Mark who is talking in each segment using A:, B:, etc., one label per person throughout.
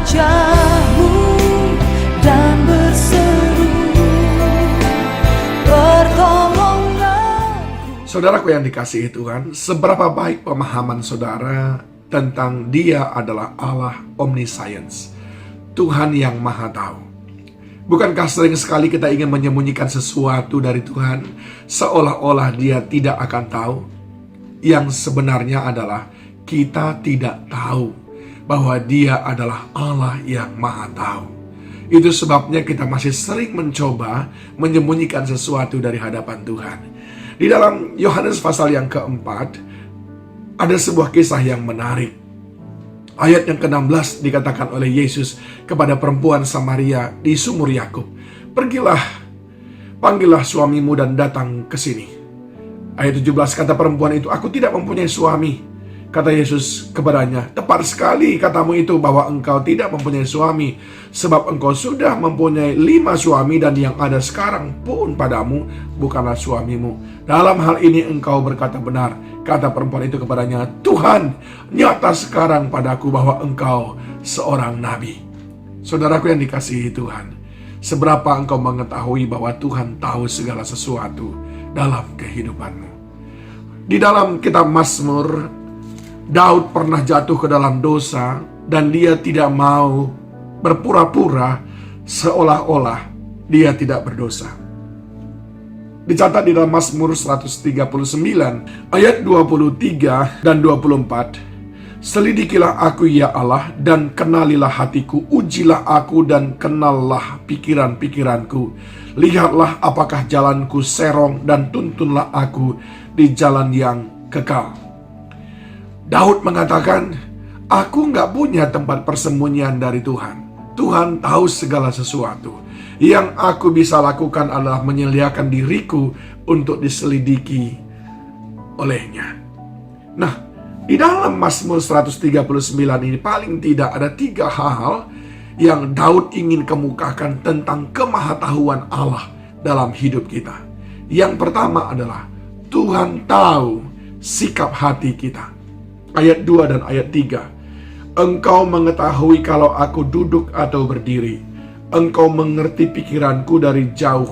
A: wajah-Mu dan berseru pertolongan.
B: Saudaraku yang dikasihi Tuhan, seberapa baik pemahaman saudara tentang Dia adalah Allah Omniscience, Tuhan yang Maha Tahu. Bukankah sering sekali kita ingin menyembunyikan sesuatu dari Tuhan, seolah-olah Dia tidak akan tahu? Yang sebenarnya adalah kita tidak tahu bahwa Dia adalah Allah yang Maha Tahu. Itu sebabnya kita masih sering mencoba menyembunyikan sesuatu dari hadapan Tuhan. Di dalam Yohanes pasal yang keempat, ada sebuah kisah yang menarik. Ayat yang ke-16 dikatakan oleh Yesus kepada perempuan Samaria di sumur Yakub, "Pergilah, panggillah suamimu dan datang ke sini." Ayat 17 kata perempuan itu, "Aku tidak mempunyai suami." Kata Yesus kepadanya, "Tepat sekali katamu itu bahwa engkau tidak mempunyai suami, sebab engkau sudah mempunyai 5 suami dan yang ada sekarang pun padamu bukanlah suamimu. Dalam hal ini engkau berkata benar." Kata perempuan itu kepadanya, "Tuhan, nyata sekarang padaku bahwa engkau seorang nabi." Saudaraku yang dikasihi Tuhan, seberapa engkau mengetahui bahwa Tuhan tahu segala sesuatu dalam kehidupanmu? Di dalam kitab Mazmur, Daud pernah jatuh ke dalam dosa dan dia tidak mau berpura-pura seolah-olah dia tidak berdosa. Dicatat di dalam Mazmur 139 ayat 23 dan 24, "Selidikilah aku ya Allah dan kenalilah hatiku, ujilah aku dan kenallah pikiran-pikiranku. Lihatlah apakah jalanku serong dan tuntunlah aku di jalan yang kekal." Daud mengatakan, "Aku nggak punya tempat persembunyian dari Tuhan. Tuhan tahu segala sesuatu. Yang aku bisa lakukan adalah menyediakan diriku untuk diselidiki olehnya." Nah, di dalam Mazmur 139 ini paling tidak ada 3 hal yang Daud ingin kemukakan tentang kemahatauan Allah dalam hidup kita. Yang pertama adalah Tuhan tahu sikap hati kita. Ayat 2 dan ayat 3. "Engkau mengetahui kalau aku duduk atau berdiri. Engkau mengerti pikiranku dari jauh.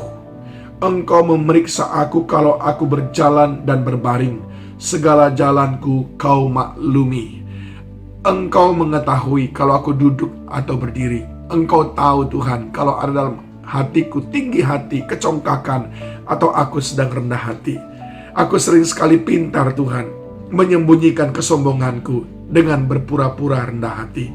B: Engkau memeriksa aku kalau aku berjalan dan berbaring. Segala jalanku kau maklumi. Engkau mengetahui kalau aku duduk atau berdiri." Engkau tahu Tuhan kalau ada dalam hatiku tinggi hati, kecongkakan, atau aku sedang rendah hati. Aku sering sekali pintar Tuhan menyembunyikan kesombonganku dengan berpura-pura rendah hati.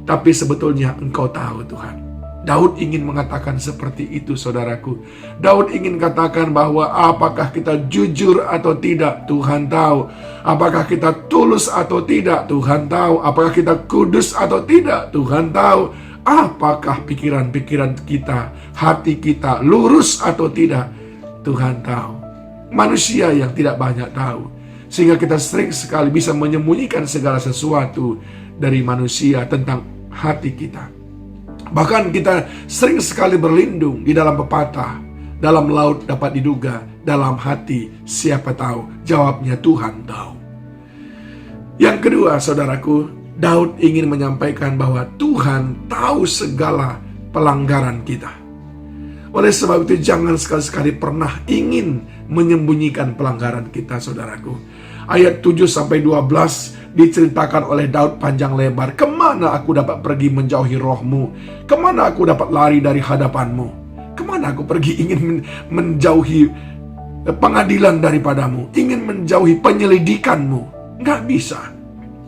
B: Tapi sebetulnya Engkau tahu Tuhan. Daud ingin mengatakan seperti itu, saudaraku. Daud ingin katakan bahwa apakah kita jujur atau tidak, Tuhan tahu. Apakah kita tulus atau tidak, Tuhan tahu. Apakah kita kudus atau tidak, Tuhan tahu. Apakah pikiran-pikiran kita, hati kita lurus atau tidak, Tuhan tahu. Manusia yang tidak banyak tahu, sehingga kita sering sekali bisa menyembunyikan segala sesuatu dari manusia tentang hati kita. Bahkan kita sering sekali berlindung di dalam pepatah, dalam laut dapat diduga, dalam hati siapa tahu. Jawabnya Tuhan tahu. Yang kedua, saudaraku, Daud ingin menyampaikan bahwa Tuhan tahu segala pelanggaran kita. Oleh sebab itu jangan sekali-sekali pernah ingin menyembunyikan pelanggaran kita, saudaraku. Ayat 7-12 diceritakan oleh Daud panjang lebar. "Kemana aku dapat pergi menjauhi rohmu? Kemana aku dapat lari dari hadapanmu? Kemana aku pergi ingin menjauhi pengadilan daripadamu, ingin menjauhi penyelidikanmu? Nggak bisa."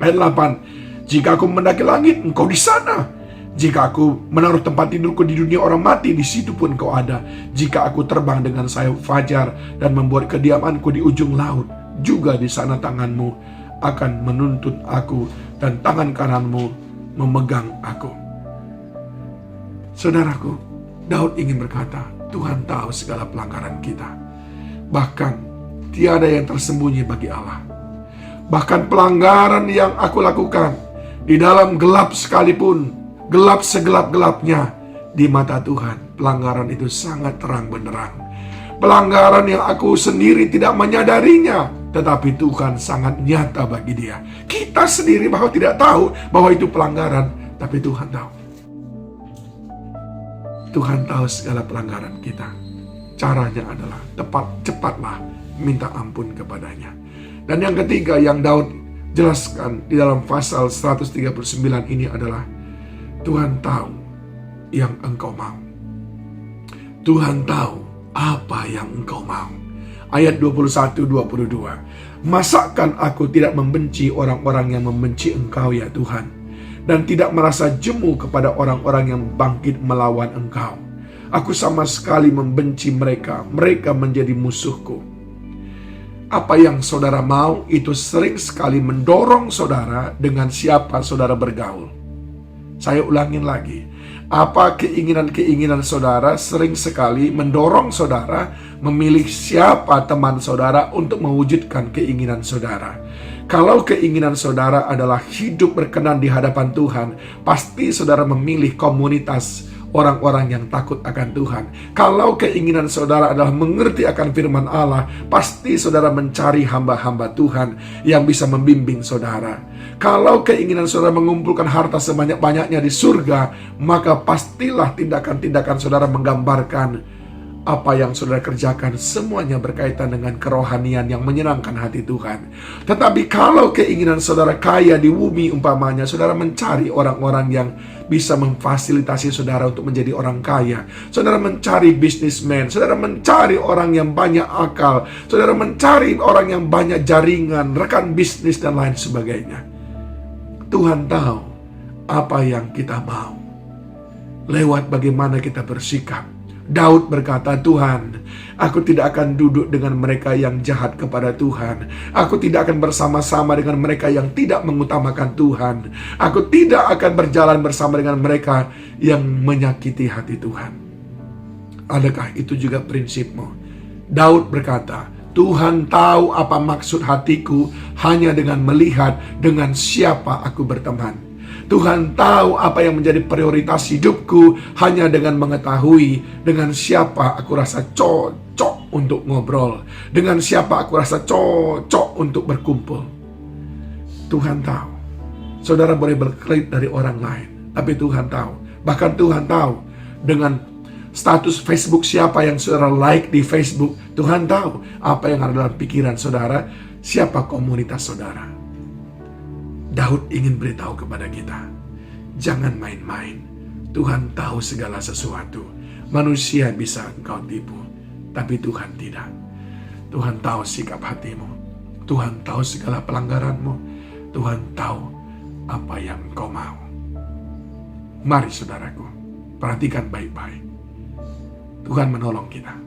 B: Ayat 8, "Jika aku mendaki langit, engkau di sana. Jika aku menaruh tempat tidurku di dunia orang mati, di situ pun engkau ada. Jika aku terbang dengan sayap fajar dan membuat kediamanku di ujung laut, juga di sana tanganmu akan menuntun aku dan tangan kananmu memegang aku." Saudaraku, Daud ingin berkata, Tuhan tahu segala pelanggaran kita. Bahkan tiada yang tersembunyi bagi Allah. Bahkan pelanggaran yang aku lakukan di dalam gelap sekalipun, gelap segelap-gelapnya, di mata Tuhan pelanggaran itu sangat terang benderang. Pelanggaran yang aku sendiri tidak menyadarinya, tetapi Tuhan sangat nyata bagi dia. Kita sendiri bahwa tidak tahu bahwa itu pelanggaran, tapi Tuhan tahu. Tuhan tahu segala pelanggaran kita. Caranya adalah cepatlah minta ampun kepadanya. Dan yang ketiga yang Daud jelaskan di dalam pasal 139 ini adalah Tuhan tahu yang engkau mau. Tuhan tahu apa yang engkau mau. Ayat 21-22. Masakan aku tidak membenci orang-orang yang membenci engkau ya Tuhan, dan tidak merasa jemu kepada orang-orang yang bangkit melawan engkau. Aku sama sekali membenci mereka. Mereka menjadi musuhku. Apa yang saudara mau itu sering sekali mendorong saudara dengan siapa saudara bergaul. Saya ulangin lagi. Apa keinginan-keinginan saudara sering sekali mendorong saudara memilih siapa teman saudara untuk mewujudkan keinginan saudara. Kalau keinginan saudara adalah hidup berkenan di hadapan Tuhan, pasti saudara memilih komunitas orang-orang yang takut akan Tuhan. Kalau keinginan saudara adalah mengerti akan firman Allah, pasti saudara mencari hamba-hamba Tuhan yang bisa membimbing saudara. Kalau keinginan saudara mengumpulkan harta sebanyak-banyaknya di surga, maka pastilah tindakan-tindakan saudara menggambarkan apa yang saudara kerjakan semuanya berkaitan dengan kerohanian yang menyenangkan hati Tuhan. Tetapi kalau keinginan saudara kaya di bumi umpamanya, saudara mencari orang-orang yang bisa memfasilitasi saudara untuk menjadi orang kaya. Saudara mencari bisnismen, saudara mencari orang yang banyak akal, saudara mencari orang yang banyak jaringan, rekan bisnis dan lain sebagainya. Tuhan tahu apa yang kita mau lewat bagaimana kita bersikap. Daud berkata, Tuhan, aku tidak akan duduk dengan mereka yang jahat kepada Tuhan. Aku tidak akan bersama-sama dengan mereka yang tidak mengutamakan Tuhan. Aku tidak akan berjalan bersama dengan mereka yang menyakiti hati Tuhan. Adakah itu juga prinsipmu? Daud berkata, Tuhan tahu apa maksud hatiku hanya dengan melihat dengan siapa aku berteman. Tuhan tahu apa yang menjadi prioritas hidupku hanya dengan mengetahui dengan siapa aku rasa cocok untuk ngobrol, dengan siapa aku rasa cocok untuk berkumpul. Tuhan tahu. Saudara boleh berkelit dari orang lain, tapi Tuhan tahu. Bahkan Tuhan tahu dengan status Facebook siapa yang saudara like di Facebook. Tuhan tahu apa yang ada dalam pikiran saudara, siapa komunitas saudara. Daud ingin beritahu kepada kita, jangan main-main. Tuhan tahu segala sesuatu. Manusia bisa engkau tipu, tapi Tuhan tidak. Tuhan tahu sikap hatimu. Tuhan tahu segala pelanggaranmu. Tuhan tahu apa yang engkau mau. Mari saudaraku, perhatikan baik-baik. Tuhan menolong kita.